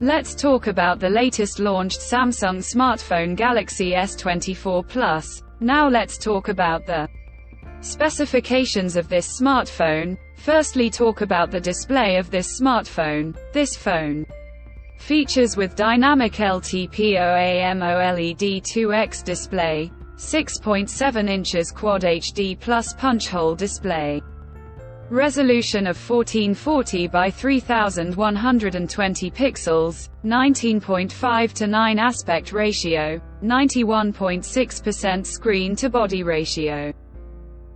Let's talk about the latest launched Samsung smartphone Galaxy S24 Plus. Now let's talk about the specifications of this smartphone. Firstly, talk about the display of this smartphone. This phone features with dynamic LTPO-AMOLED 2X display, 6.7 inches Quad HD plus punch-hole display. Resolution of 1440 by 3120 pixels, 19.5:9 aspect ratio, 91.6% screen-to-body ratio.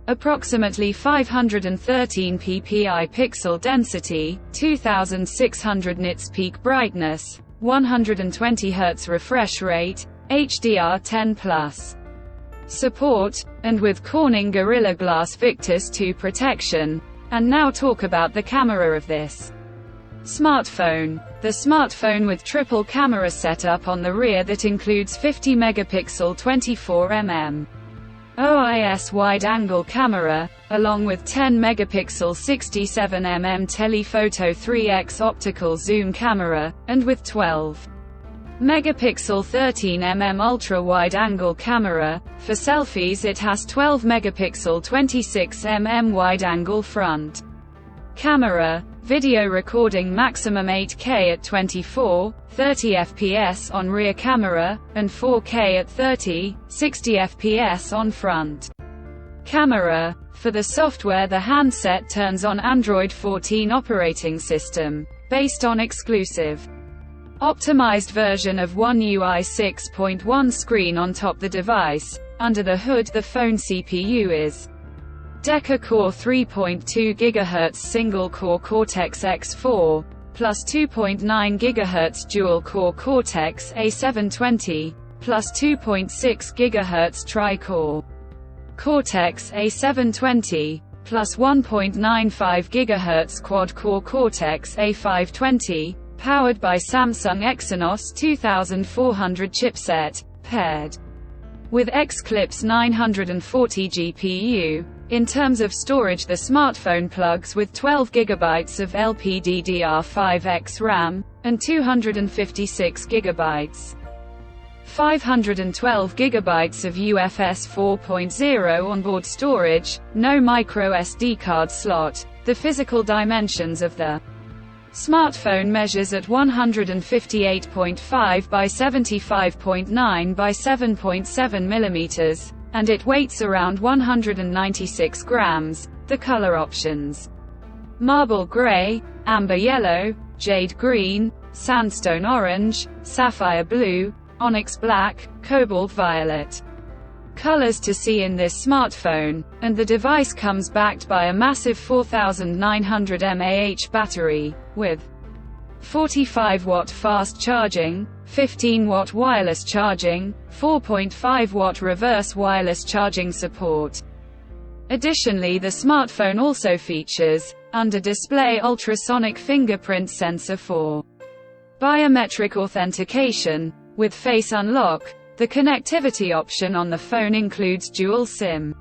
Approximately 513 ppi pixel density, 2600 nits peak brightness, 120 Hz refresh rate, HDR10+ support, and with Corning Gorilla Glass Victus 2 protection. And now talk about the camera of this smartphone. The smartphone with triple camera setup on the rear that includes 50 megapixel 24mm OIS wide-angle camera, along with 10 megapixel 67mm telephoto 3x optical zoom camera, and with 12 megapixel 13mm ultra-wide-angle camera. For selfies it has 12 megapixel 26mm wide-angle front camera, video recording maximum 8K at 24, 30 fps on rear camera, and 4K at 30, 60 fps on front camera. For the software, the handset turns on Android 14 operating system, based on exclusive optimized version of One UI 6.1 screen on top the device. Under the hood, the phone CPU is Deca-core 3.2 GHz single-core Cortex-X4, plus 2.9 GHz dual-core Cortex-A720, plus 2.6 GHz tri-core Cortex-A720, plus 1.95 GHz quad-core Cortex-A520, powered by Samsung Exynos 2400 chipset, paired with Xclipse 940 GPU. In terms of storage, the smartphone plugs with 12 GB of LPDDR5X RAM, and 256 GB. 512 GB of UFS 4.0 onboard storage, no micro SD card slot. The physical dimensions of the smartphone measures at 158.5 by 75.9 by 7.7 mm, and it weighs around 196 grams. The color options: marble gray, amber yellow, jade green, sandstone orange, sapphire blue, onyx black, cobalt violet. Colors to see in this smartphone, and the device comes backed by a massive 4900 mAh battery, with 45-watt fast charging, 15-watt wireless charging, 4.5-watt reverse wireless charging support. Additionally, the smartphone also features, under display, ultrasonic fingerprint sensor for biometric authentication, with face unlock. The connectivity option on the phone includes dual SIM,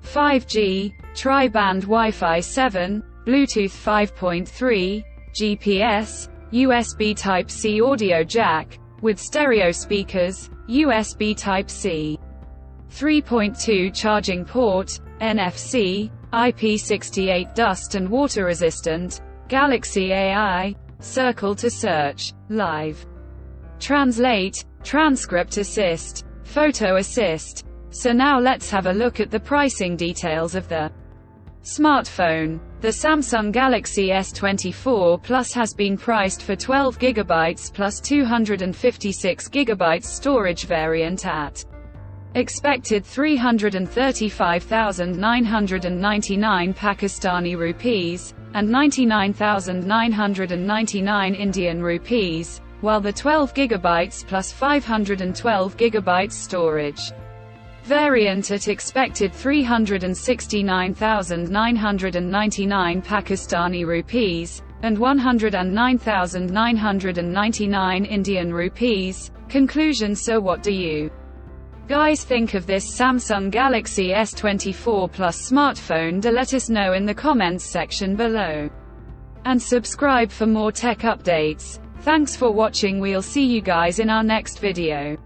5G, tri-band Wi-Fi 7, Bluetooth 5.3, GPS, USB Type-C audio jack, with stereo speakers, USB Type-C 3.2 charging port, NFC, IP68 dust and water resistant, Galaxy AI, Circle to search, Live Translate, Transcript Assist, Photo Assist. So now let's have a look at the pricing details of the smartphone. The Samsung Galaxy S24 Plus has been priced for 12 GB plus 256 GB storage variant at expected 335,999 Pakistani rupees, and 99,999 Indian rupees, while the 12 GB plus 512 GB storage variant at expected 369,999 Pakistani rupees, and 109,999 Indian rupees. Conclusion: so what do you guys think of this Samsung Galaxy S24 Plus smartphone? Do let us know in the comments section below. And subscribe for more tech updates. Thanks for watching. We'll see you guys in our next video.